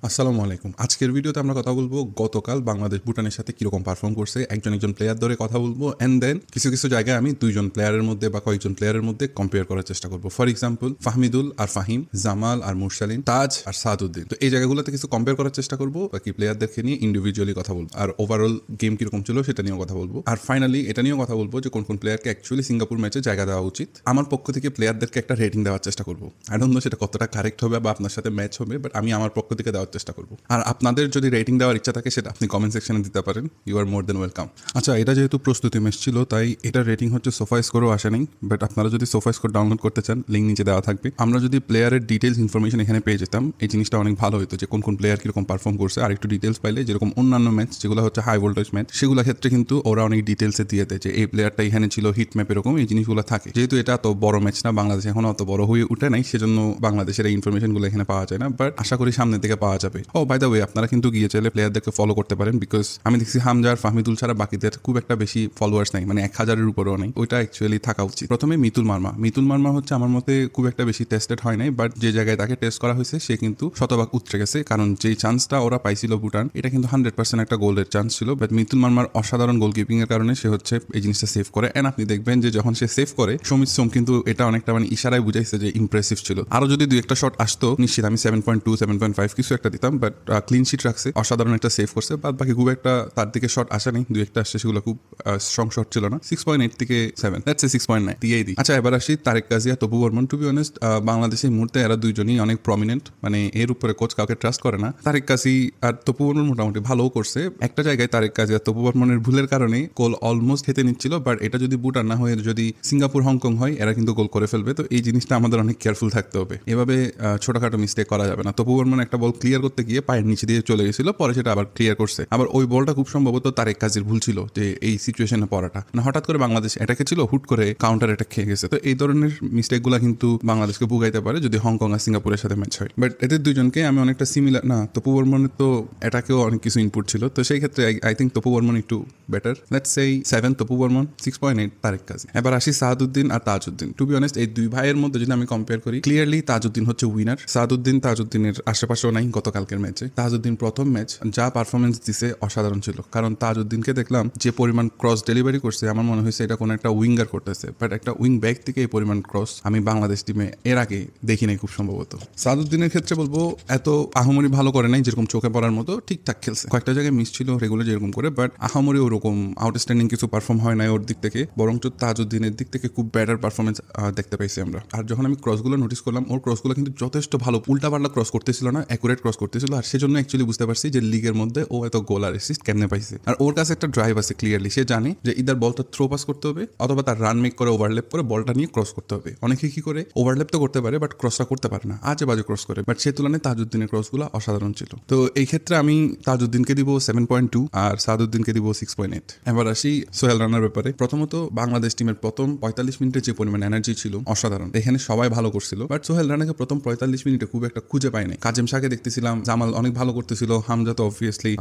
আসসালামু আলাইকুম। আজকের ভিডিওতে আমরা কথা বলবো গতকাল বাংলাদেশ ভুটানের সাথে কিরকম পারফর্ম করছে, একজন প্লেয়ার ধরে কথা বলবো, অ্যান্ড দেন কিছু কিছু জায়গায় আমি দুইজন প্লেয়ারের মধ্যে বা কয়েকজন প্লেয়ারের মধ্যে কম্পেয়ার করার চেষ্টা করবো। ফর এক্সাম্পল, ফাহমিদুল আর ফাহিম, জামাল আর মুরসালিন, তাজ আর সাদউদ্দিন। তো এই জায়গাগুলোতে কিছু কম্পেয়ার করার চেষ্টা করবো, বাকি প্লেয়ারদেরকে নিয়ে ইন্ডিভিজুয়ালি কথা বলবো, আর ওভারঅল গেম কিরকম ছিল সেটা নিয়েও কথা বলবো। আর ফাইনালি এটা নিয়েও কথা বলবো যে কোন কোন প্লেয়ারকে অ্যাকচুয়ালি সিঙ্গাপুর ম্যাচে জায়গা দেওয়া উচিত। আমার পক্ষ থেকে প্লেয়ারদেরকে একটা রেটিং দেওয়ার চেষ্টা করবো। আই ডোন্ট নো সেটা কতটা কারেক্ট হবে বা আপনার সাথে ম্যাচ হবে, বাট আমি আমার পক্ষ থেকে দেওয়ার চেষ্টা করবো। আর আপনাদের যদি রেটিং দেওয়ার ইচ্ছা থাকে সেটা আপনি কমেন্ট সেকশনে দিতে পারেন। You are more than welcome. আচ্ছা, এটা যেহেতু প্রস্তুতি ম্যাচ ছিল তাই এটার রেটিং হচ্ছে সোফা স্কোরও আসে নাই, বাট আপনারা যদি সোফা স্কোর ডাউনলোড করতে চান লিঙ্ক নিচে দেওয়া থাকবে। আমরা যদি প্লেয়ারের ডিটেলস ইনফরমেশন এখানে পেয়ে যেতাম, এই জিনিসটা অনেক ভালো হতো যে কোন কোন প্লেয়ার কিরকম পারফর্ম করছে। আর একটু ডিটেলস পাইলে যেরকম অন্যান্য ম্যাচ যেগুলো হচ্ছে হাই ভোল্টেজ ম্যাচ, সেগুলো ক্ষেত্রে কিন্তু ওরা অনেক ডিটেলসে দিয়ে দেয় যে এই প্লেয়ারটা এখানে ছিল, হিট ম্যাপ, এরকম এই জিনিসগুলো থাকে। যেহেতু এটা এত বড় ম্যাচ না, বাংলাদেশ এখনো অত বড় হয়ে উঠে নাই, সেজন্য বাংলাদেশের এই ইনফরমেশনগুলো এখানে পাওয়া যায় না, বাট আশা করি সামনের দিকে পাওয়া যাবে। ও বাই দ্য ওয়ে, আপনারা কিন্তু গিয়ে চাইলে প্লেয়ারদেরকে ফলো করতে পারেন, বিকজ আমি দেখছি হামজা আর ফাহমিদুল ছাড়া বাকিদের খুব একটা বেশি ফলোয়ার্স নাই, মানে 1000-এর উপরেও নেই। ওইটা অ্যাকচুয়ালি থাকা উচিত। প্রথমে মিতুল মার্মা হচ্ছে আমার মতে খুব একটা বেশি টেস্টেড হয় নাই, বাট যে জায়গায় তাকে টেস্ট করা হয়েছে সে কিন্তু শতভাগ উতরে গেছে, কারণ যেই চান্সটা ওরা পাইছিল ভুটান, এটা কিন্তু 100% একটা গোলের চান্স ছিল। বাট মিতুল মার্মার অসাধারণ গোলকিপিং এর কারণে সে হচ্ছে এই জিনিসটা সেভ করে। এন্ড আপনি দেখবেন যে যখন সে সেভ করে, সমিত সোম কিন্তু এটা অনেকটা মানে ইশারায় বুঝাইছে যে ইমপ্রেসিভ ছিল। আরো যদি দুই একটা শট আসতো নিশ্চিত আমি 7.2 7.5 কিছু একটা দিতাম, বাট ক্লিন শিট রাখছে, অসাধারণ একটা সেভ করছে। বাদ বাকি খুব একটা তার দিকে শট আসে নেই, দুই একটা আসছে, সেগুলো খুব স্ট্রং শট ছিল না। 6.8 থেকে 7, দ্যাটস এ 6.9 দিয়েই দিই। আচ্ছা, এবার আসি তারেক কাজী আর Topu Barman. To be honest, বাংলাদেশের মুহূর্তে এরা দুইজনই অনেক প্রমিনেন্ট, মানে এর উপরে কোচ কাউকে ট্রাস্ট করে না। তারেক কাজী আর তপু বর্মন মোটামুটি ভালোও করছে। একটা জায়গায় তারেক কাজী আর তপু বর্মনের ভুলের কারণে গোল অলমোস্ট খেতে নিচ্ছিল, বাট এটা যদি ভুটান না হয়ে যদি সিঙ্গাপুর হংকং হয়, এরা কিন্তু গোল করে ফেলবে। তো এই জিনিসটা আমাদের অনেক কেয়ারফুল থাকতে হবে। এভাবে ছোটখাটো মিস্টেক করা যাবে না। তপু বর্মন একটা বল ক্লিয়ার করতে গিয়ে পায়ের নিচে দিয়ে চলে গেছিল, পরে সেটা আবার ক্লিয়ার করছে। আবার ওই বলটা খুব সম্ভবত তারেক কাজীর ভুল ছিল যে এই সিচুয়েশনে পড়াটা, না হঠাৎ করে বাংলাদেশ অ্যাটাকে ছিল, হুট করে কাউন্টার অ্যাটাক খেয়ে গেছে। তো এই ধরনের মিস্টেকগুলো কিন্তু বাংলাদেশকে ভুগাইতে পারে যদি হংকং আর সিঙ্গাপুরের সাথে ম্যাচ হয়। বাট এদের দুজনকে আমি অনেকটা সিমিলার, না তপু বর্মনের তো অ্যাটাকেও অনেক কিছু ইনপুট ছিল, তো সেই ক্ষেত্রে আই থিঙ্ক তপু বর্মন একটু better. Let's say 7 Topu Barman, 6.8 Tareq Kazi. এবার আসি সাদউদ্দিন আর তাজউদ্দিন। টু বি অনেস্ট, এই দুই ভাইয়ের মধ্যে যদি আমি কম্পেয়ার করি, ক্লিয়ারলি তাজউদ্দিন হচ্ছে উইনার। তাজউদ্দিনের আশেপাশেও নাই গতকালকের ম্যাচে। তাজউদ্দিন প্রথম ম্যাচ যা পারফরমেন্স দিছে অসাধারণ ছিল, কারণ তাজউদ্দিনকে দেখলাম যে পরিমাণ ক্রস ডেলিভারি করছে, আমার মনে হয়েছে এটা কোনো একটা উইঙ্গার করতেছে, বাট একটা উইং ব্যাক থেকে এই পরিমাণ ক্রস আমি বাংলাদেশ টিমে এর আগে দেখি নাই খুব সম্ভবত। সাদউদ্দিনের ক্ষেত্রে বলবো এত আহামরি ভালো করে নাই, যেরকম চোখে পড়ার মতো ঠিকঠাক খেলছে। কয়েকটা জায়গায় মিস ছিল রেগুলার যেরকম করে, বাট আহামরি ওরকম আউটস্ট্যান্ডিং কিছু পারফর্ম হয় নাই ওর দিক থেকে, বরঞ্চ তাজউদ্দিনের দিক থেকে খুব বেটার পারফরমেন্স দেখতে পাইছি আমরা। আর যখন আমি ক্রসগুলো নোটিস করলাম, ওর ক্রসগুলো কিন্তু যথেষ্ট ভালো, উল্টা পাল্টা ক্রস করতেছিল না, অ্যাকুরেট ক্রস করতেছিল। আর সেজন্য অ্যাকচুয়ালি বুঝতে পারছি যে লিগের মধ্যে ও এত গোল আর অ্যাসিস্ট কেমনে পাইছে। আর ওর কাছে একটা ড্রাইভ আছে, ক্লিয়ারলি সে জানে যে ইদার বলটা থ্রো পাস করতে হবে অথবা তার রান মেক করে ওভারল্যাপ করে বলটা নিয়ে ক্রস করতে হবে। অনেকে কি করে ওভারল্যাপ তো করতে পারে বাট ক্রসটা করতে পারে না, আজে বাজে ক্রস করে, বাট সে তুলনায় তাজউদ্দিনের ক্রসগুলো অসাধারণ ছিল। তো এই ক্ষেত্রে আমি তাজউদ্দিনকে দিব 7.2 আর সাদউদ্দিনকে দিব 6.8। এবার আসি সোহেল রানার ব্যাপারে। প্রথমত বাংলাদেশ টিমের প্রথম 45 মিনিটে যে পরিমাণ এনার্জি ছিল অসাধারণ, এখানে সবাই ভালো করছিল, বাট সোহেল রানাকে প্রথম 45 মিনিটে খুব একটা খুঁজে পাই নাই। কাজেম শাহকে দেখতেছিলাম, জামাল অনেক ভালো করতেছিল, হামজা তো অবভিয়াসলি,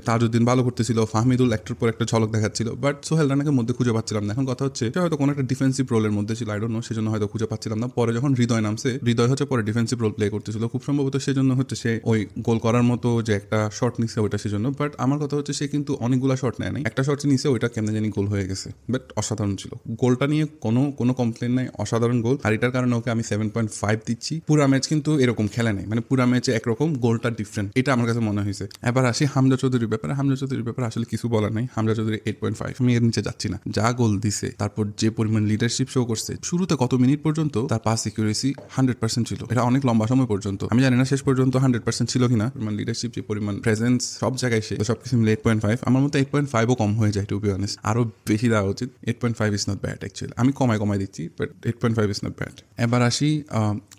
তাজউদ্দিন ভালো করতেছিল, ফাহমিদুল একটার পর একটা ঝলক দেখাচ্ছিল, বাট সোহেল রানাকে মধ্যে খুঁজে পাচ্ছিলাম না। এখন কথা হচ্ছে হয়তো কোনো একটা ডিফেন্সিভ রোলের মধ্যে ছিল, আই ডোন্ট নো, সেজন্য হয়তো খুঁজে পাচ্ছিলাম না। পরে যখন হৃদয় নামছে, হৃদয় হচ্ছে পরে ডিফেন্সিভ রোল প্লে করতেছিল খুব সম্ভবত, সেজন্য হচ্ছে সে ওই গোল করার মতো যে একটা শট নিচ্ছে ওইটা সেজন্য। বাট আমার কথা হচ্ছে সে কিন্তু অনেকগুলা শট নেয় নাই, একটা শট নিচ্ছে ওইটা কেমনে জানি গোল হয়ে গেছে, বাট অসাধারণ ছিল। গোলটা নিয়ে কোনো কমপ্লেন নাই, অসাধারণ গোল। আর এটার কারণে ওকে আমি 7.5 দিচ্ছি। পুরা ম্যাচ কিন্তু এরকম খেলে নাই, মানে পুরা ম্যাচে একরকম, গোলটা ডিফারেন্ট, এটা আমার কাছে মনে হয়েছে। এবার আসি হামজা চৌধুরীর ব্যাপারে। হামজা চৌধুরীর ব্যাপারে আসলে কিছু বলার নাই। হামজা চৌধুরী 8.5, আমি এর নিচে যাচ্ছি না। যা গোল দিছে, তারপর যে পরিমাণ লিডারশিপ শো করছে, শুরুতে কত মিনিট পর্যন্ত তার পাস একিউরেসি 100% ছিল, এটা অনেক লম্বা সময় পর্যন্ত, আমি জানি না শেষ পর্যন্ত 100% ছিল কিনা। পরিমাণ লিডারশিপ, যে পরিমাণ প্রেজেন্স সব জায়গায়, সে সবকিছু মিলে 8.5। আমার মতো 8.5ও কম হয়ে যায়, টু বি অনেস্ট, আরো বেশি দেওয়া উচিত। 8.5 ইজ নট ব্যাড অ্যাকচুয়ালি, আমি কমাই দিচ্ছি, বাট 8.5 ইজ নট ব্যাড। এবার আসি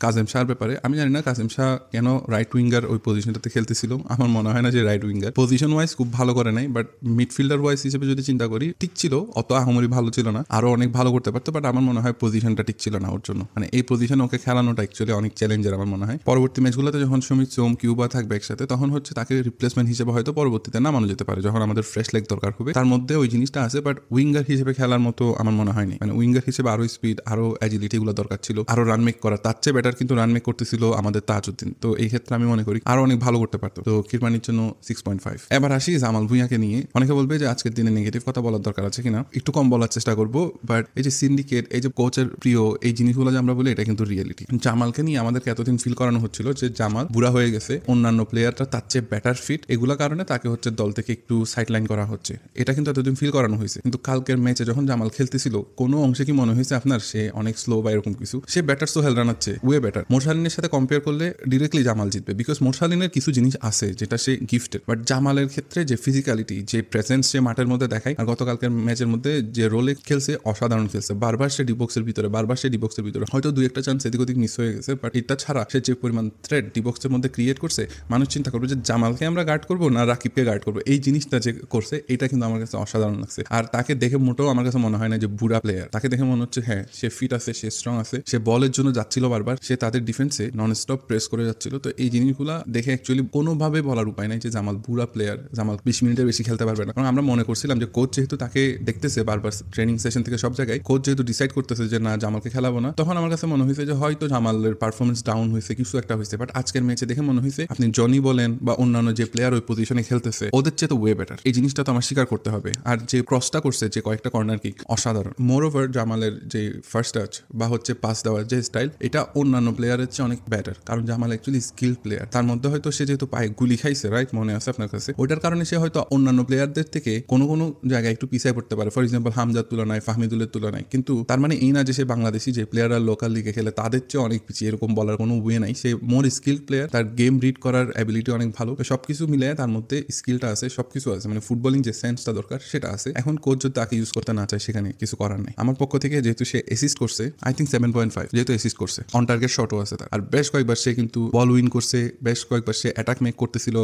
কাজেম শাহর ব্যাপারে। আমি জানি না কাজেম শাহ কেন রাইট উইঙ্গার ওই পজিশনটাতে খেলতেছিল, আমার মনে হয় না যে রাইট উইঙ্গার পজিশন ওয়াইজ খুব ভালো করে নাই, বাট মিডফিল্ডার ওয়াইজ হিসেবে যদি চিন্তা করি ঠিক ছিল, অত আহামরি ভালো ছিল না, আরো অনেক ভালো করতে পারতো, বাট আমার মনে হয় পজিশনটা ঠিক ছিল না ওর জন্য, মানে এই পজিশনে ওকে খেলানোটা অ্যাকচুয়ালি অনেক চ্যালেঞ্জের আমার মনে হয়। পরবর্তী ম্যাচগুলোতে যখন সমিত সোম, কিউবা থাকবে একসাথে, তখন হচ্ছে তাকে রিপ্লেসমেন্ট হিসেবে হয়তো পরবর্তীতে নামানো যেতে পারে যখন আমাদের ফ্রেশ লেগ দরকার হবে, তার মধ্যে ওই জিনিসটা আছে। বাট উইঙ্গার হিসেবে খেলার মতো আমার মনে হয়নি, মানে উইঙ্গার হিসেবে আরো স্পিড, আরো অ্যাজিলিটি গুলো দরকার ছিল, আরো রান মেক করা, তার চেয়ে বেটার কিন্তু রান মেক করতেছিল আমাদের তাজউদ্দিন। তো এই ক্ষেত্রে আমি মনে করি আরো অনেক ভালো করতে পারতো। তো কিরমানির জন্য 6.5। এবার আসি জামাল ভুঁইয়াকে নিয়ে। অনেকে বলবে যে আজকের দিনে নেগেটিভ কথা বলার দরকার আছে কিনা, একটু কম বলার চেষ্টা করবো। বাট এই যে সিন্ডিকেট, এই যে কোচের প্রিয়, এই জিনিসগুলো যে আমরা বলি এটা কিন্তু রিয়েলিটি। জামালকে নিয়ে আমাদেরকে এতদিন ফিল করানো হচ্ছিল যে জামাল বুড়া হয়ে গেছে, অন্যান্য প্লেয়াররা তার চেয়ে বেটার ফিট, এগুলোর কারণে তাকে হচ্ছে দল থেকে একটু সাইডলাইন করা হচ্ছে, এটা কিন্তু এতদিন ফিল করানো হয়েছে। কিন্তু কালকের ম্যাচে যখন জামাল খেলতেছিল কোনো অংশে কি মনে হয়েছে আপনার সে অনেক স্লো বা এরকম কিছু? সে ব্যাটার সোহেল রানার চেয়ে ওয়ে বেটার। মোরসালিনের সাথে কম্পেয়ার করলে ডিরেক্টলি জামাল জিতবে, বিকজ মোরসালিনের কিছু জিনিস আছে যেটা সে গিফটেড, বাট জামালের ক্ষেত্রে যে ফিজিক্যালিটি, যে প্রেজেন্স সে মাঠের মধ্যে দেখায়, আর গতকালকের ম্যাচের মধ্যে যে রোলে খেলছে অসাধারণ খেলছে। বারবার সে ডিবক্সের ভিতরে, বারবার সে ডিবক্সের ভিতরে, হয়তো দুই একটা চান্স এদিক ওদিক মিস হয়ে গেছে, বাট এটা ছাড়া সে যে পরিমাণ থ্রেড ডিবক্সের মধ্যে ক্রিয়েট করছে, মানুষ চিন্তা করবে যে জামালকে আমরা গার্ড করবো না রাকিবকে গার্ড করবো। এই জিনিসটা যে করছে এটা কিন্তু আমার কাছে অসাধারণ লাগছে। আর তাকে দেখে মোটেও আমার কাছে মনে হয় না যে বুড়া প্লেয়ার, তাকে দেখে মনে হচ্ছে হ্যাঁ সে ফিট আছে, সে স্ট্রং আছে, সে বলের জন্য যাচ্ছিল বারবার, সে তাদের ডিফেন্সে নন স্টপ প্রেস করে যাচ্ছিল। তো এই জিনিসগুলা দেখে অ্যাকচুয়ালি কোনোভাবে বলার উপায় নাই যে জামাল বুড়া প্লেয়ার, জামাল 20 মিনিটের বেশি খেলতে পারবে না। কারণ আমরা মনে করছিলাম যে কোচ যেহেতু তাকে দেখতেছে বারবার ট্রেনিং সেশন থেকে সব জায়গায়, কোচ যেহেতু ডিসাইড করতেছে যে না জামালকে খেলাবো না, তখন আমার কাছে মনে হয়েছে যে হয়তো জামালের পারফরমেন্স ডাউন হয়েছে, কিছু একটা হয়েছে। বাট আজকের ম্যাচে দেখে মনে হয়েছে আপনি জনি বলেন বা অন্যান্য যে প্লেয়ার ওই পজিশনে খেলতেছে ওদের চেয়ে তো ওয়ে বেটার। এই জিনিসটা তো আমার স্বীকার করতে হবে। আর যে ক্রসটা করছে, যে কয়েকটা কর্নার কিক অসাধারণ। মোর ওভার জামালের যে ফার্স্ট টাচ বা হচ্ছে পাস দেওয়ার যে স্টাইল, এটা অন্যান্য প্লেয়ারের চেয়ে অনেক বেটার। কারণ জামাল অ্যাকচুয়ালি স্কিল প্লেয়ার, তার মধ্যে হয়তো সে যেহেতু পায়ে গুলি খাইছে, রাইট, মনে আছে আপনার কাছে, ওইটার কারণে সে হয়তো অন্যান্য প্লেয়ারদের থেকে কোনো কোনো জায়গায় একটু পিছিয়ে পড়তে পারে। ফর এক্সাম্পল হামজার তুলনায়, ফাহমিদুলের তুলনায়। কিন্তু তার মানে এই না যে সে বাংলাদেশি যে প্লেয়াররা লোকাল লিগে খেলে তাদের চেয়ে অনেক পিছিয়ে, এরকম বলার কোনো ওয়ে নাই। সে মোর স্কিল প্লেয়ার, তার গেম রিড করার অ্যাবিলিটি অনেক ভালো। সবকিছু মিলে তার মধ্যে স্কিলটা আছে, সবকিছু আছে, মানে ফুটবলিং যে সেন্সটা দরকার সেটা আছে। এখন কোচ যদি তাকে ইউজ করতে না চায় সেখানে কিছু করার নেই। আমার পক্ষ থেকে যেহেতু সে অ্যাসিস্ট করছে, আই থিঙ্ক 7.5, যেহেতু অ্যাসিস্ট করছে, অন টার্গেট শটও আছে তার, আর বেশ কয়েকবার সে কিন্তু বল উইন করছে, বেশ কয়েকবার সে অ্যাটাক মেক করতেছিল,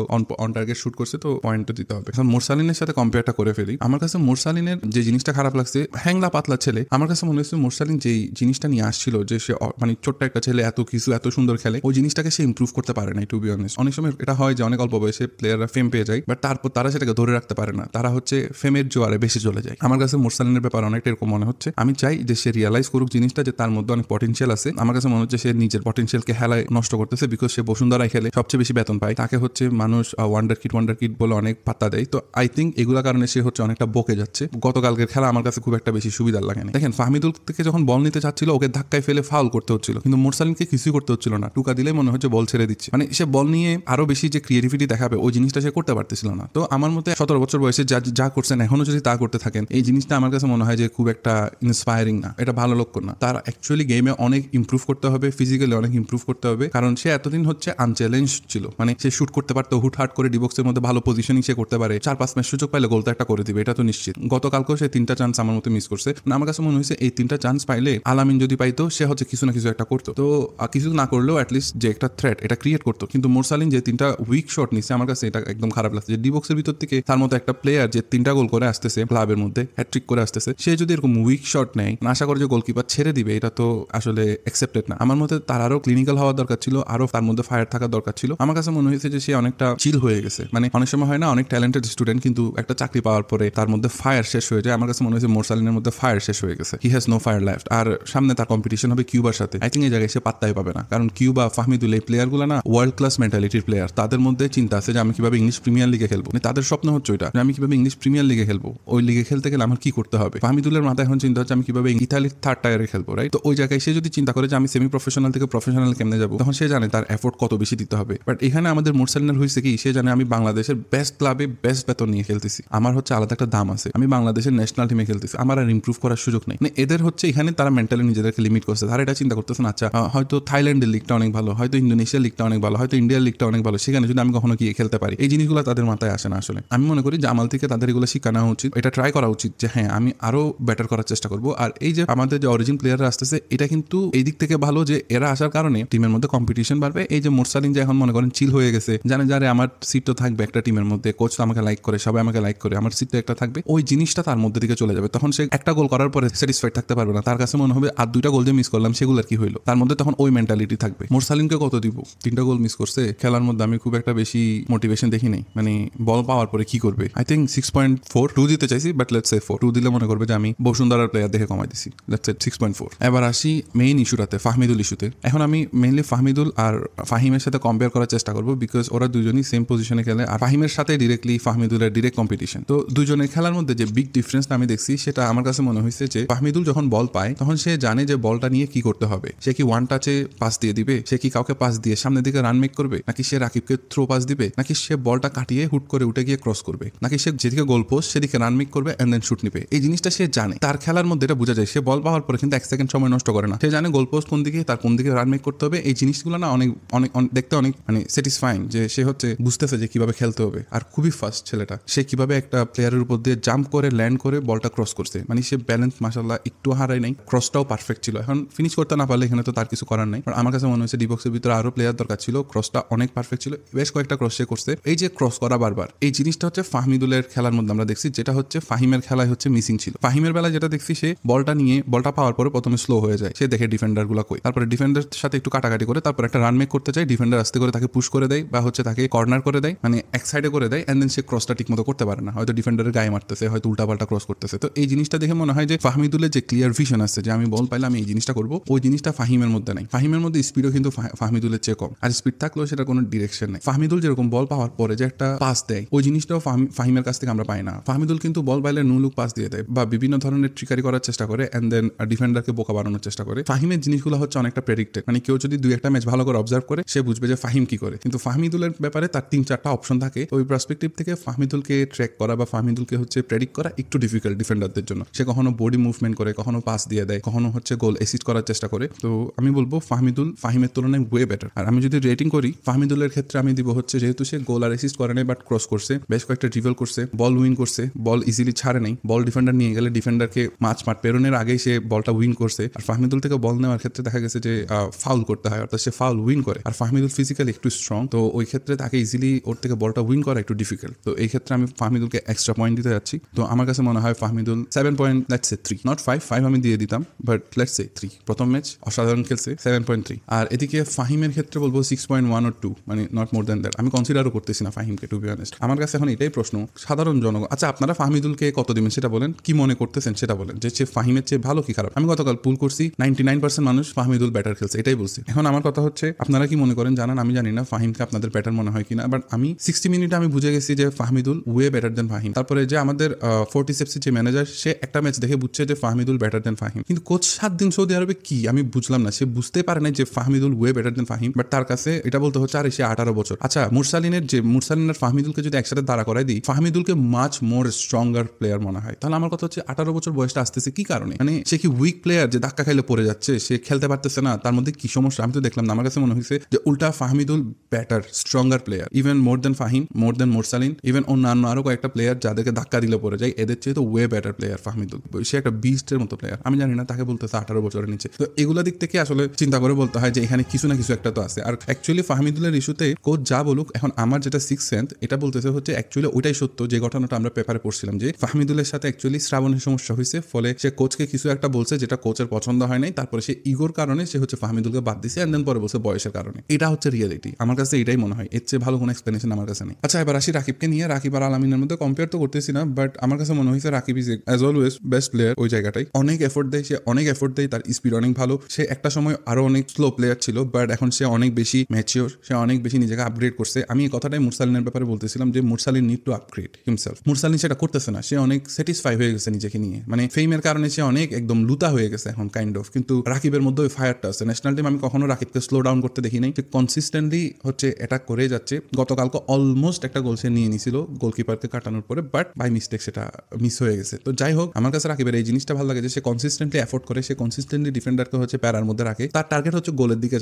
অন টার্গেট শুট করছে, তো পয়েন্টও দিতে হবে। এখন মোরসালিনের সাথে কম্পেয়ারটা করে ফেলি। আমার কাছে মোরসালিনের যে জিনিসটা খারাপ লাগছে, হ্যাংলা পাতলা ছেলে, আমার কাছে মনে হচ্ছে মোরসালিন যে জিনিসটা নিয়ে আসছিল যে সে মানে ছোট্ট একটা ছেলে এত কিছু এত সুন্দর খেলে, ওই জিনিসটাকে সে ইমপ্রুভ করতে পারে না। টু বি অনেস্ট, অনেক সময় এটা হয় যে অনেক অল্প বয়সে প্লেয়াররা ফেম পেয়ে যায়, বাট তারপর তারা সেটাকে ধরে রাখতে পারে না, তারা হচ্ছে ফেমের জোয়ারে বেশি চলে যায়। আমার কাছে মোরসালিনের ব্যাপার অনেকটা এরকম মনে হচ্ছে। আমি চাই যে সে রিয়ালাইজ করুক জিনিসটা, যে তার মধ্যে অনেক পটেনশিয়াল আছে। আমার কাছে মনে হচ্ছে সে নিজের পটেনশিয়ালকে হেলায় নষ্ট করতেছে, বিকজ সে বসুন্ধরায় খেলে, সবচেয়ে বেশি বেতন পায়, তাকে হচ্ছে মানুষ ওয়ান্ডার কিড বলে অনেক পাত্তা দেয়। তো আই থিঙ্ক এগুলোর কারণে সে হচ্ছে অনেকটা বকে যাচ্ছে। গতকালকের খেলা আমার কাছে খুব একটা বেশি সুবিধার লাগে না। দেখেন ফাহমিদুল থেকে যখন বল নিতে চাচ্ছিল, ওকে ধাক্কায় ফেলে ফাউল করতে হচ্ছিল, কিন্তু মোরসালিনকে কিছুই করতে হচ্ছিল না। টুকা দিলে মনে হচ্ছে বল ছেড়ে দিচ্ছে, মানে সে বল নিয়ে আরো বেশি যে ক্রিয়েটিভিটি দেখাবে ওই জিনিসটা সে করতে পারতেছিল না। তো আমার মতে 17 বছর বয়সে যা করছেন এখনো যদি তা করতে থাকেন, এই জিনিসটা আমার কাছে মনে হয় যে খুব একটা ইন্সপায়ারিং না, এটা ভালো লক্ষণ না। তার অ্যাকচুয়ালি গেমে অনেক ইমপ্রুভ করতে হবে, ফিজিক্যালি অনেক ইমপ্রুভ করতে হবে। কারণ সে এতদিন হচ্ছে আনচ্যালেঞ্জ ছিল, মানে সে শুট করতে পারতো, হুটহাট করে ডিবক্সের মধ্যে ভালো পজিশনিং সে করতে পারে, 4-5 ম্যাচ সুযোগ পাইলে গোল তো একটা করে দিবে, এটা তো নিশ্চিত। গতকালকেও সে 3টা চান্স আমার মতো মিস করছে। আমার কাছে মনে হয়েছে এই 3টা চান্স পাইলে আলামিন যদি পাইতো, সে হচ্ছে কিছু না কিছু একটা করতো। তো কিছু না করলেও অ্যাটলিস্ট যে একটা থ্রেট এটা ক্রিয়েট করতো। কিন্তু মোরসালিন যে 3টা উইক শট নিচ্ছে, আমার কাছে এটা একদম খারাপ লাগছে। যে ডিবক্সের ভিতর থেকে তার মতো একটা প্লেয়ার যে 3টা গোল করে আসতেছে, ক্লাবের মধ্যে হ্যাট্রিক করে আসতেছে, সে যদি এরকম উইক শট নেয়, আশা করে যে গোলকিপার ছেড়ে দিবে, এটা তো আসলে অ্যাকসেপ্টেড না। আমার মতে তার আরো ক্লিনিক্যাল হওয়া দরকার ছিল, আরো তার মধ্যে ফায়ার থাকা দরকার ছিল। আমার কাছে মনে হয়েছে যে সে অনেকটা চিল হয়ে গেছে। মানে অনেক সময় হয় না, অনেক ট্যালেন্টেড স্টুডেন্ট কিন্তু একটা চাকরি পাওয়ার পরে তার মধ্যে ফায়ার শেষ হয়ে যায়। আমার কাছে মনে হয়েছে মোরসালিনের মধ্যে ফায়ার শেষ হয়ে গেছে, he has no fire left. আর সামনে তার কম্পিটিশন হবে কিউবার সাথে। আই থিঙ্ক এই জায়গায় সে পাত্তাই পাবে না, কারণ কিউবা, ফাহমিদুল, এই প্লেয়ারগুলো না ওয়ার্ল্ড ক্লাস মেন্টালিটির প্লেয়ার। তাদের মধ্যে চিন্তা আছে যে আমি কিভাবে ইংলিশ প্রিমিয়ার লিগে খেলবো, তাদের স্বপ্ন হচ্ছে ওইটা, আমি কিভাবে ইংলিশ প্রিমিয়ার লিগে খেলবো। ওই লিগে খেলতে গেলে আমার কি করতে হবে। ফাহমিদুলের মাথায় এখন চিন্তা হচ্ছে আমি কিভাবে ইতালির 3rd টায়ারে খেলবো, রাইট। তো ওই জায়গায় সে যদি চিন্তা করে যে আমি সেমি প্রফেশনাল থেকে প্রফেশনাল কেমনে যাবো, তখন সে জানে তার এফোর্ট কত বেশি দিতে হবে। বাট এখানে আমাদের মোরসালিনের হয়েছে কি, সে জানে আমি বাংলাদেশের বেস্ট ক্লাবে বেস্ট বেতন নিয়ে খেলতেছি, আমার হচ্ছে আলাদা একটা দাম আছে, আমি বাংলাদেশের ন্যাশনাল টিমে খেলতেছি, আমার আর ইমপ্রুভ করার সুযোগ নেই। মানে এদের হচ্ছে এখানে তারা মেন্টালি নিজেদেরকে লিমিট করছে। তারা এটা চিন্তা করতেছেন আচ্ছা হয়তো থাইল্যান্ডের লিগটা অনেক ভালো, হয়তো ইন্দোনেশিয়ার লিগটা অনেক ভালো, হয়তো ইন্ডিয়ার লিগটা অনেক ভালো, সেখানে যদি আমি কখনো গিয়ে খেলতে পারি। এই জিনিসগুলো তাদের মাথায় আসে না আসলে। আমি মনে করি জামাল থেকে তাদের এগুলো শিক্ষা নেওয়া উচিত, এটা ট্রাই করা উচিত যে হ্যাঁ আমি আরো বেটার করার চেষ্টা করবো। আর এই যে আমাদের যে অরিজিন প্লেয়াররা আসতেছে, এটা কিন্তু এই দিক থেকে ভালো যে এরা আসার কারণে টিমের মধ্যে কম্পিটিশন বাড়বে। এই যে মোরসালিন যে এখন মনে করেন চিল হয়ে গেছে, জানে যারে আমার সিট তো থাকবে একটা টিমের মধ্যে, কোচ তো আমাকে লাইক করে, সবাই আমাকে লাইক করে, আমার সিট তো একটা থাকবে, ওই জিনিসটা তার মধ্যে দিকে চলে যাবে। তখন সে একটা গোল করার পরে স্যাটিসফাইড থাকতে পারবে না, তার কাছে মনে হবে আর 2টা গোল যে মিস করলাম সেগুলোর কি হইলো, তার মধ্যে তখন ওই মেন্টালিটি থাকবে। মোরসালিনকে কত দিব, 3টা গোল মিস করছে খেলার মধ্যে, আমি খুব একটা বেশি মোটিভেশন দেখি নাই। মানে বল পাওয়ার পরে কি করবে, আই থিঙ্ক 6.4, 2 দিতে চাইছি, বাট লেটস সে 4, 2 দিলে মনে করবে যে আমি বসুন্ধরার প্লেয়ার দেখে কমাই দিছি, লেটস সে 6.4। এবার আসি মেইন ইস্যুটাতে, ফাহমিদুল ইস্যুতে। এখন আমি মেইনলি ফাহমিদুল আর ফাহিমের সাথে কম্পেয়ার কম্পেয়ার করার চেষ্টা করবো, বিকজ ওরা দুজনই সেম পজিশনে খেলে। আর ফাহিমের সাথে ডিরেক্টলি ফাহমিদুলের ডিরেক্ট কম্পিটিশন। তো দুজনের খেলার মধ্যে যে বিগ ডিফারেন্সটা আমি দেখছি সেটা আমার কাছে মনে হয়েছে যে ফাহমিদুল যখন বল পায় তখন সে জানে যে বলটা নিয়ে কি করতে হবে। সে কি ওয়ান টাচে পাস দিয়ে দিবে, সে কি কাউকে পাস দিয়ে সামনের দিকে রান মেক করবে, নাকি সে রাকিবকে থ্রো পাস দিবে, নাকি সে বলটা কাটিয়ে হুট করে উঠে গিয়ে ক্রস করবে, নাকি সে যেদিকে গোল পোস্ট সেদিকে রান মেক করবে এন্ড দেন শুট নিবে। এই জিনিসটা সে জানে। তার খেলার মধ্যে এটা বোঝা যায়। সে বল পাওয়ার পরে কিন্তু 1 সেকেন্ড সময় নষ্ট করে না। সে জানে গোল পোস্ট কোন দিকে, তার কোন দিকে রান মেক করতে হবে। এই জিনিসগুলো না অনেক অনেক দেখতে অনেক মানে স্যাটিসফাইং, যে সে হচ্ছে বুঝতেছে যে কিভাবে খেলতে হবে। আর খুবই ফাস্ট ছেলেটা। সে কিভাবে একটা প্লেয়ারের উপর দিয়ে জাম্প করে ল্যান্ড করে বলটা ক্রস করছে, মানে সে ব্যালেন্স মাশাআল্লাহ একটু হারায় নাই। ক্রসটাও পারফেক্ট ছিল। এখন ফিনিশ করতে না পারলে এখানে তো তার কিছু করার নাই। আমার কাছে মনে হয়েছে ডিবক্সের ভিতরে আরো প্লেয়ার দরকার ছিল। ক্রসটা অনেক পারফেক্ট ছিল। বেশ কয়েকটা ক্রস সে করছে। এই যে ক্রস করা বারবার, এই জিনিসটা হচ্ছে ফাহমিদুলের খেলার মধ্যে আমরা দেখছি, যেটা হচ্ছে ফাহিমের খেলায় হচ্ছে মিসিং ছিল। ফাহিমের বেলায় যেটা দেখছি, সে বলটা নিয়ে বলটা পাওয়ার পরে প্রথমে স্লো হয়ে যায়। সে দেখে ডিফেন্ডার গুলা কই, তারপরে ডিফেন্ডার সাথে একটু কাটাকাটি করে তারপর একটা রান মেক করতে চায়। ডিফেন্ডার আস্তে করে তাকে পুশ করে দেয় বা হচ্ছে তাকে কর্নার করে দেয়, মানে এক সাইডে করে দেয়। এন্ড দেন সে ক্রসটা ঠিক মতো করতে পারে না। হয়তো ডিফেন্ডারের গায়ে মারতেছে, হয়তো উল্টাপাল্টা ক্রস করতেছে। তো এই জিনিসটা দেখে মনে হয় যে ফাহমিদুলের যে ক্লিয়ার ভিশন আছে যে আমি বল পাইলে আমি এই জিনিসটা করবো, ওই জিনিসটা ফাহিমের মধ্যে নাই। ফাহিমের মধ্যে স্পিডও কিন্তু ফাহমিদুলের চেয়ে কম। আর স্পিড থাকলেও সেটা কোনো ডিরেকশন নেই। ফাহমিদুল যেরকম বল পাওয়ার পরে যে একটা পাস দেয়, ওই জিনিসটাও ফাহিমের কাছ থেকে আমরা পাই না। ফাহমিদুল কিন্তু বল পাইলে নো লুক পাস দিয়ে দেয় বা বিভিন্ন ধরনের ট্রিকারি করার চেষ্টা করে এন্ড দেন ডিফেন্ডারকে বোকা বানানোর চেষ্টা করে। ফাহিমের জিনিসগুলো হচ্ছে অনেকটা প্রেডিক্টেড, মানে কেউ যদি 2-1 ম্যাচ ভালো করে অবজার্ভ করে সে বুঝবে যে ফাহিম কি করে। কিন্তু ফাহমিদুলের ব্যাপারে তার 3-4টা অপশন থাকে। ওই পার্সপেক্টিভ থেকে ফাহমিদুলকে ট্র্যাক করা বা ফাহমিদুলকে হচ্ছে প্রেডিক্ট করা একটু ডিফিকাল্ট ডিফেন্ডারদের জন্য। সে কখনো বডি মুভমেন্ট করে, কখনো পাস দিয়ে দেয়, কখনো হচ্ছে গোল অ্যাসিস্ট করার চেষ্টা করে। তো আমি বলবো ফাহমিদুল ফাহিমের তুলনায় ওয়ে বেটার। আর আমি যদি রেটিং করি ফাহমিদুলের ক্ষেত্রে আমি দিব হচ্ছে, যেহেতু সে গোল আর অ্যাসিস্ট করে নাই বাট ক্রস করছে, বেশ কয়েকটা ড্রিবল করছে, বল উইন করছে, বল ইজিলি ছাড়ে নাই, বল ডিফেন্ডার নিয়ে গেলে ডিফেন্ডারকে মাঠ পেরোনের আগেই সে বলটা উইন করছে। আর ফাহমিদুল থেকে বল নেওয়ার ক্ষেত্রে দেখা গেছে যে ফাউল করতে হয়, অর্থাৎ সে ফাউল উইন করে। আর ফাহমিদুল ফিজিক্যালি একটু স্ট্রং, তো ওই ক্ষেত্রে তাকে ইজিলি ওর থেকে বলটা উইন করা একটু ডিফিকাল্ট। তো এই ক্ষেত্রে আমি ফাহমিদুলকে এক্সট্রা পয়েন্ট দিতে যাচ্ছি। তো আমার কাছে মনে হয় ফাহমিদুল 7.3, নট 5 আমি দিয়ে দিতাম, বাট লেটস সে 3। প্রথম ম্যাচ অসাধারণ খেলছে, 7.3। আর এদিকে ফাহিমের ক্ষেত্রে বলবো 6.1 or 2, মানে নট মোর দ্যান দ্যাট। আমি কনসিডারও করতেছি না ফাহিমকে, টু বি অনেস্ট। আমার কাছে এখন এটাই প্রশ্ন, সাধারণ জনগণ, আচ্ছা আপনারা ফাহমিদুলকে কত দিবেন সেটা বলেন, কি মনে করতেছেন সেটা বলেন, যে সে ফাহিমের চেয়ে ভালো কি খারাপ। আমি গতকাল পুল করছি, 99% মানুষ ফাহমিদুল ব্যাটার খেলছে, এটাই বলছি। এখন আমার কথা হচ্ছে আপনারা কি মনে করেন জানান, আমি জানি না ফাহিমকে আপনাদের ব্যাটার মনে হয় কিনা, বাট আমি 60 মিনিটে আমি বুঝে গেছি যে ফাহমিদুল ওয়ে বেটার দেন ফাহিম। তারপরে যে আমাদের 40 যে ম্যানেজার, সে একটা ম্যাচ দেখে বুঝছে যে ফাহমিদুল বেটার দেন ফাহিম, কিন্তু কোচ 7 দিন সৌদি আরবে কি আমি বুঝলাম না। সে বুঝতে পারে না যে Fahmidul way better then Fahim, but তার কাছে এটা বলতে হচ্ছে আরে সে 18 বছর। আচ্ছা মুরসালিনের ফাহমিদুলকে যদি একসাথে দাঁড়া করাই দিই, ফাহমিদুলকে মাচ মোর স্ট্রঙ্গার প্লেয়ার মনে হয়। তাহলে আমার কথা হচ্ছে 18 বছর বয়সটা আসতেছে কি কারণে, মানে সে কি উইক প্লেয়ার যে ধাক্কা খাইলে পড়ে যাচ্ছে, সে খেলতে পারতেছে না, তার মধ্যে কি সমস্যা আমি তো দেখলাম না। আমার কাছে মনে হয়েছে যে উল্টা Fahmidul better stronger player, even more than Fahim, more than Murshalin, even অন্যান্য আরো কয়েকটা প্লেয়ার যাদেরকে ধাক্কা দিলে পড়ে যায়, এদের চেয়ে তো ওয়ে বেটার প্লেয়ার ফাহমিদুল। সে একটা বিস্টের মতো প্লেয়ার। আমি জানি না তাকে বলতেছে 18 বছরের নিচে। তো এগুলো দিক থেকে আসলে চিন্তা করে বলতে হয় যে এখানে কিছু না কিছু একটা তো আছে। আর অ্যাকচুয়ালি ফাহমিদুলের ইস্যুতে কোচ যা বলুক, এখন আমার যেটা 6th সেন্স এটা বলতেছে হচ্ছে অ্যাকচুয়ালি ওইটাই সত্য যে ঘটনাটা আমরা পেপারে পড়ছিলাম, যে ফাহমিদুলের সাথে অ্যাকচুয়ালি শ্রাবণের সমস্যা হয়েছে, ফলে সে কোচকে কিছু একটা বলছে যেটা কোচের পছন্দ হয় নাই, তারপরে সে ইগোর কারণে সে হচ্ছে ফাহমিদুলকে বাদ দিছে, এন্ড দেন পরে বলছে বয়সের কারণে। এটা হচ্ছে রিয়েলিটি, আমার কাছে এটাই মনে হয়, এর চেয়ে ভালো কোনো এক্সপ্লেনেশন আমার কাছে নেই। আচ্ছা এবার আসি রাকিবকে নিয়ে। রাকিব আর আলামিনের মধ্যে কম্পেয়ার তো করতেছি না, বাট আমার কাছে মনে হয়েছে Rakib is as always best player. ওই জায়গাটাই অনেক এফোর্ট দেয়, সে অনেক এফোর্ট দেয়, তার স্পিড অনেক ভালো। সে একটা সময় আরো অনেক স্লো প্লেয়ার ছিল, বাট এখন সে অনেক বেশি ম্যাচিওর, সে অনেক বেশি নিজেকে আপগ্রেড করছে। আমি এই কথাটাই মুরসালিনের ব্যাপারে বলতেছিলাম যে মুরসালিন নিড টু আপগ্রেড হিমসেলফ। মুরসালিন সেটা করতেছে না, সে অনেক স্যাটিসফাই হয়ে গেছে নিজেকে নিয়ে, মানে ফেমের কারণে সে অনেক একদম লুতা হয়ে গেছে এখন কাইন্ড অফ। কিন্তু রাকিবের মধ্যে ওই ফায়ারটা আছে। ন্যাশনাল টিম আমি কখনো রাকিবকে স্লো ডাউন করতে দেখি নাই, সে কনসিস্টেন্টলি হচ্ছে অ্যাটাক করে যাচ্ছে। গতকালকে অলমোস্ট একটা গোল সে নিয়ে নিছিল গোলকিপারকে কাটানোর পরে, বাট বাই মিস্টেক সেটা মিস হয়ে গেছে। তো যাই হোক, আমার কাছে রাকিবের এই জিনিসটা ভালো লাগে যে সে কনসিস্টেন্টলি এফোর্ট করে, সে কনসিস্টেন্টলি ডিফেন্ডারকে হচ্ছে প্যারার মধ্যে রাখে। তার টার্গেট হচ্ছে গোলের দিকে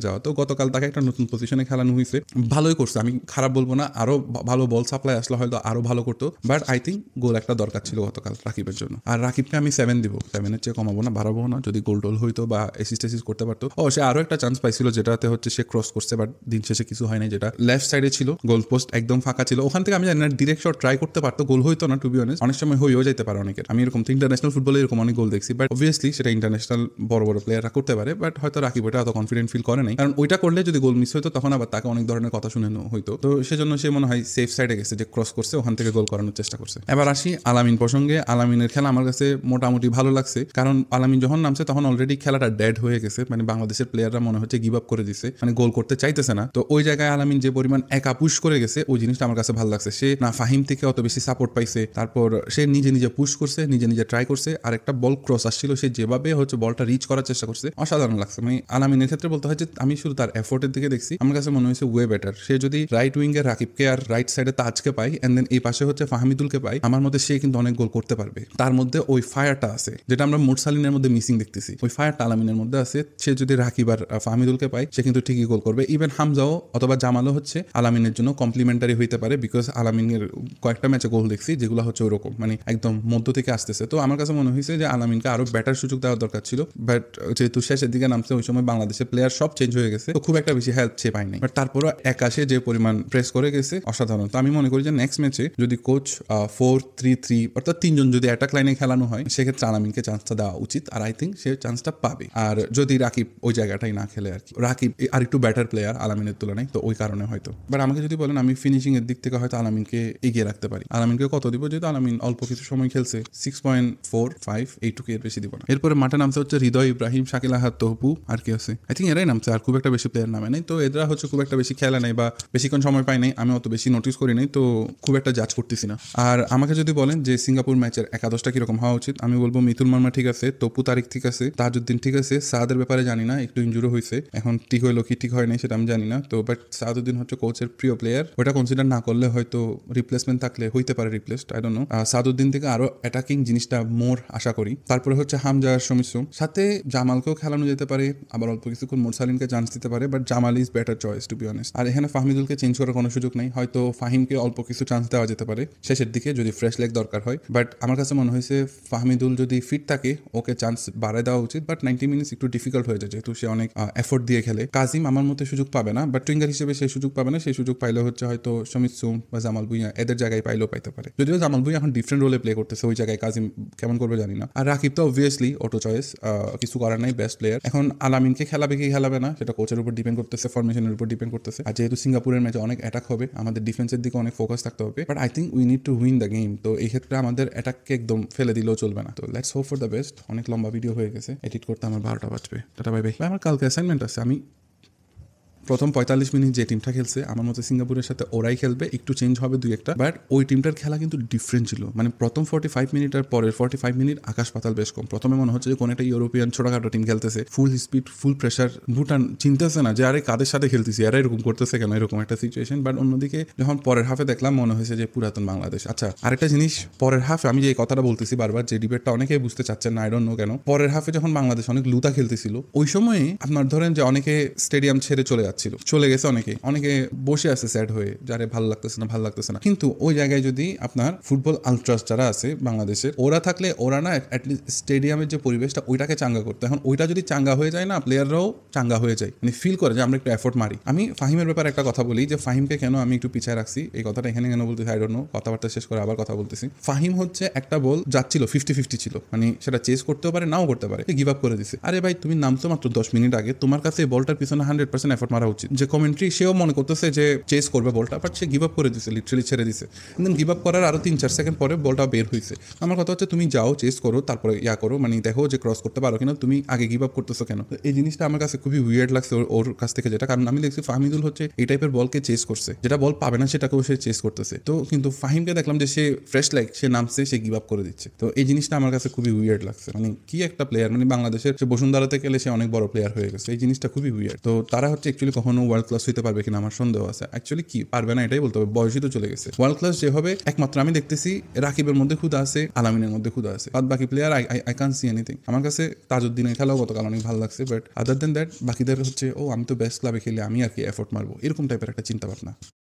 যাওয়া। তো গতকাল তাকে একটা নতুন পজিশনে খেলানো হয়েছে, ভালোই করছে, আমি খারাপ বলবো না। আরো ভালো বল সাপ্লাই আসলে হয়তো আরো ভালো করতো, বাট আই থিঙ্ক গোল একটা দরকার ছিল গতকাল রাকিবের জন্য। আর রাকিবকে আমি 7 দিব, 7-এর চেয়ে কমাবো না, বাড়াবো না। যদি গোল টোল হইতো বা অ্যাসিস্ট করতে পারতো। সে আরো একটা চান্স পাইছিল যেটাতে হচ্ছে সে ক্রস করছে, বাট দিন শেষে কিছু হয় নাই। যেটা লেফট সাইডে ছিল, গোল পোস্ট একদম ফাঁকা ছিল, ওখান থেকে আমি জানি না ডিরেক্ট শট ট্রাই করতে পারতো, গোল হইতো না, টু বি অনেস্ট। অনেক সময় হয়েও যেতে পারে অনেকের। আমি এরকম ইন্টারন্যাশনাল ফুটবলে এরকম অনেক গোল দেখছি, বাট অবভিয়াসলি সেটা ইন্টারন্যাশনাল বড় প্লেয়াররা করতে পারে, বাট হয়তো রাকিব ওটা এত কনফিডেন্ট ফিল করে নাই, কারণ ওইটা করলে যদি গোল মিস হইতো তখন আবার তাকে অনেক ধরনের কথা শুনে হইতো। তো সেজন্য সে মনে হয় সেফ সাইডে গেছে, যে ক্রস করছে ওখান থেকে গোল করানোর চেষ্টা করছে। এবার আসি আলামিন প্রসঙ্গে। আলামিনের খেলা আমার কাছে মোটামুটি ভালো লাগছে, কারণ আলামিন যখন নামছে তখন অলরেডি খেলাটা ডেড হয়ে গেছে, মানে বাংলাদেশের প্লেয়াররা মনে হচ্ছে গিভ আপ করে দিছে, মানে গোল করতে করতে চাইতেছে না, তো ওই জায়গায় আলামিন যে পরিমাণ একা পুশ করে গেছে ওই জিনিসটা আমার কাছে ভালো লাগছে। সে না ফাহিম থেকে অত বেশি সাপোর্ট পাইছে, তারপর সে নিজে নিজে পুশ করছে, নিজে নিজে ট্রাই করছে, আর একটা বল ক্রস আসছিল সে যেভাবে হচ্ছে বলটা রিচ করার চেষ্টা করছে অসাধারণ লাগছে। মানে আলামিনের ক্ষেত্রে বলতে হয় যে আমি শুধু তার এফোর্টের দিকে দেখছি, আমার কাছে মনে হয়েছে ওয়ে বেটার। সে যদি রাইট উইঙ্গে রাকিবকে আর রাইট সাইডে তাজকে পাই এন্ড দেন এই পাশে হচ্ছে ফাহমিদুলকে পাই, আমার মধ্যে সে কিন্তু অনেক গোল করতে পারবে। তার মধ্যে ওই ফায়ারটা আছে যেটা আমরা মুরসালিনের মধ্যে মিসিং দেখতেছি, ওই ফায়ারটা আলামিনের মধ্যে আছে। সে যদি রাকিব আর ফাহমিদুলকে পাই সে কিন্তু ঠিকই গোল করবে। ইভেন হামজাও অথবা জামালও হচ্ছে আলামিনের জন্য কমপ্লিমেন্টারি হইতে পারে, বিকজ আলামিনের কয়েকটা ম্যাচে গোল দেখছি যেগুলো হচ্ছে ওরকম মানে একদম মধ্য থেকে আসতেছে। তো আমার কাছে মনে হয়েছে যে আলামিনকে আরো বেটার সুযোগ দেওয়ার দরকার ছিল, বাট যেহেতু শেষের দিকে নামছে ওই সময় বাংলাদেশের প্লেয়ার সব চেঞ্জ হয়ে গেছে, তো খুব একটা বেশি হেল্প সে পায়নি। বাট তারপরও একাশে যে পরিমাণ প্রেস করে গেছে অসাধারণ। তো আমি মনে করি যে নেক্সট ম্যাচে যদি কোচ 4-3-3 অর্থাৎ তিনজন যদি অ্যাটাক লাইনে খেলানো হয় সেক্ষেত্রে আলামিনকে চান্সটা দেওয়া উচিত, আর আই থিঙ্ক সে চান্সটা পাবে। আর যদি রাকিব ওই জায়গাটাই না খেলে আর কি, রাকিব আর একটু বেটার প্লেয়ার আলামিনের তুলনায়, তো ওই কারণে হয়তো। বাট আমাকে যদি বলেন আমি ফিনিশিং এর দিক থেকে হয়তো আলামিনকে এগিয়ে রাখতে পারি। আলামিনকে কত দিব, যেহেতু আলামিন অল্প কিছু সময় খেলছে 6.45 এইটুকু, এর বেশি দিব না। এরপরে মাঠে নামছে হচ্ছে হৃদয় ইব্রাহিম, শাকিল আহাদ, তহপু, আর কি আছে আই থিঙ্ক এরাই নামছে, আর খুব একটা বেশি প্লেয়ার নামে নাই। তো এরা হচ্ছে খুব একটা বেশি খেলা নেই বা বেশিক্ষণ সময় পাই নাই, আমি অত বেশি নোটিস করি নাই, তো খুব একটা জাজ করতেছি না। আর আমাকে যদি বলেন যে সিঙ্গাপুর ম্যাচের একাদশটা কিরকম হওয়া উচিত, আমি বলবো মিতুল মার্মা ঠিক আছে, তপু তারিক ঠিক আছে, তাজউদ্দিন ঠিক আছে, সাদের ব্যাপারে জানি না, একটু ইনজুরি হয়েছে, এখন ঠিক হইলো কি ঠিক হয় নাই সেটা আমি জানি না। তো বাট সাদউদ্দিন হচ্ছে কোচের প্রিয় প্লেয়ার, ওটা কনসিডার না করলে হয়তো রিপ্লেসমেন্ট থাকলে হইতে পারে replaced, I don't know. Saaduddin থেকে আরো অ্যাটাকিং জিনিসটা মোর আশা করি। তারপরে হচ্ছে হামজা আর শমিসু, সাথে জামালকেও খেলানো যেতে পারে, আবার অল্প কিছুক্ষণ মুরসালিনকে চান্স দিতে পারে, but Jamal is better choice to be honest. আর এখানে ফাহমিদুলকে চেঞ্জ করার কোনো সুযোগ নেই, হয়তো ফাহিমকে অল্প কিছু চান্স দেওয়া যেতে পারে শেষের দিকে যদি ফ্রেশ লেগ দরকার হয়। বাট আমার কাছে মনে হয়েছে ফাহমিদুল যদি ফিট থাকে ওকে চান্স বাড়ায় দেওয়া উচিত, বাট 90 মিনিটস একটু ডিফিকাল্ট হয়ে যায় যেহেতু সে অনেক এফোর্ট দিয়ে খেলে। কাজিম আমার মতে সুযোগ পাবে না, বাট টুইঙ্গার হিসেবে সেই সুযোগ পাবে না, সেই সুযোগ পাইলে হচ্ছে হয়তো সমিত সুম বা জামাল ভুঁইয়া এদের জায়গায় পাইলেও পাইতে পারে, যদিও জামাল ভুঁইয়া এখন ডিফারেন্ট রোলে প্লে করতেছে, ওই জায়গায় কাজিম কেমন করবে জানি না। আর রাকিব তো অবভিয়াসলি অটো চয়েস, কিছু করার নাই, বেস্ট প্লেয়ার। এখন আলামিনকে খেলাবে কি খেলাবে না সেটা কোচের উপর ডিপেন্ড করতেছে, ফরমেশনের উপর ডিপেন্ড করতেছে। আর যেহেতু সিঙ্গাপুরের ম্যাচে অনেক অ্যাটাক হবে, আমাদের ডিফেন্সের দিকে অনেক ফোকাস থাকতে হবে, but I think we need to win the game. তো এই ক্ষেত্রে আমাদের অ্যাটাককে একদম ফেলে দিলেও চলবে না। তো let's hope for the best. অনেক লম্বা ভিডিও হয়ে গেছে, এডিট করতে আমার 12টা বাজবে। Tata bye bye. আমার কালকে অ্যাসাইনমেন্ট আছে। আমি প্রথম 45 মিনিট যে টিমটা খেলছে আমার মতে সিঙ্গাপুরের সাথে ওরাই খেলবে, একটু চেঞ্জ হবে দুই একটা, বাট ওই টিমটার খেলা কিন্তু ডিফারেন্ট ছিল। মানে প্রথম 45 মিনিট আর পরের 45 মিনিট আকাশ পাতাল বেশ কম। প্রথমে মনে হচ্ছে যে কোনো একটা ইউরোপিয়ান ছোটখাটো টিম খেলতেছে, full speed full pressure, Bhutan চিনতেছে না যে আরে কাদের সাথে খেলতেছি, এরা এরকম করতেছে কেন, এরকম একটা সিচুয়েশন। বাট অন্যদিকে যখন পরের হাফে দেখলাম মনে হয়েছে যে পুরাতন বাংলাদেশ। আচ্ছা আরেকটা জিনিস, পরের হাফে আমি যে কথাটা বলতেছি বারবার, যে ডিবেটটা অনেকেই বুঝতে চাচ্ছেন না, আই ডোন্ট নো কেন, পরের হাফে যখন বাংলাদেশ অনেক লুতা খেলতেছিল ওই সময়ে আপনার ধরেন যে অনেকে স্টেডিয়াম ছেড়ে চলে যাচ্ছিল, চলে গেছে, অনেকে বসে আছে স্যাড হয়ে, যারে ভালো লাগতেছে না। কিন্তু ওই জায়গায় যদি আপনার ফুটবল আলট্রাস যারা আছে বাংলাদেশের, ওরা থাকলে ওরা না অ্যাটলিস্ট স্টেডিয়ামের যে পরিবেশটা ওইটাকে চাঙ্গা করতে, এখন ওইটা যদি চাঙ্গা হয়ে যায় না প্লেয়াররাও চাঙ্গা হয়ে যায়, মানে ফিল করে যে আমরা একটু এফোর্ট মারি। আমি ফাহিমের ব্যাপারে একটা কথা বলি, যে ফাহিমকে কেন আমি একটু পিছায় রাখছি, এই কথাটা এখানে কেন বলতেছি আই ডোন্ট নো, কথাবার্তা শেষ করে আবার কথা বলতেছি। ফাহিম হচ্ছে একটা বল যাচ্ছিল 50-50 ছিল, মানে সেটা চেস করতেও পারে নাও করতে পারে, গিভ আপ করে দিছে। আরে ভাই তুমি নামছো মাত্র 10 মিনিট আগে, তোমার কাছে বলটার পিছনে 100% এফোর্ট মারা উচিত। যে কমেন্ট্রি সেও মনে করতেছে যে চেস করবে বলটা, বাট সে গিভ আপ করে দিছে, লিটারালি ছেড়ে দিছে। দেন গিভ আপ করার আরো 3-4 সেকেন্ড পরে বলটা বের হয়েছে। আমার কথা হচ্ছে তুমি যাও চেস করো, তারপরে করো, মানে দেখো যে ক্রস করতে পারো কিনা, তুমি আগে গিভ আপ করতেছো কেন। এই জিনিসটা আমার কাছে খুবই উইয়ার্ড লাগছে ওর কাছ থেকে, যেটা কারণ আমি দেখছি ফাহমিদুল হচ্ছে এই টাইপের বলকে চেস করছে, যেটা বল পাবে না সেটাকেও সে চেস করতেছে। তো কিন্তু ফাহিমকে দেখলাম যে সে ফ্রেশ লাইক, সে নামছে, সে গিভ আপ করে দিচ্ছে। তো এই জিনিসটা আমার কাছে খুবই উইয়ার্ড লাগছে, মানে কি একটা প্লেয়ার, মানে বাংলাদেশের সে বসুন্ধরাতে গেলে সে অনেক বড় প্লেয়ার হয়ে গেছে, এই জিনিসটা খুবই উইয়ার্ড। তো তারা হচ্ছে অ্যাকচুয়ালি কখনো ওয়ার্ল্ড ক্লাস হইতে পারবে কিনা আমার সন্দেহ আছে। অ্যাকচুয়ালি কি পারবে না এটাই বলতে হবে, বয়সই তো চলে গেছে। ওয়ার্ল্ড ক্লাস যেভাবে একমাত্র আমি দেখতেছি রাকিবের মধ্যে ক্ষুধা আছে, আলামিনের মধ্যে ক্ষুধা আছে, বাদ বাকি player I can see anything. আমার কাছে তাজউদ্দিনের খেলাও গতকাল অনেক ভালো লাগছে, বাট আদার দেন দ্যাট বাকিদের হচ্ছে ও আমি তো বেস্ট ক্লাবে খেলি, আমি আর কি এফোর্ট মারবো, এরকম টাইপের একটা চিন্তা ভাবনা।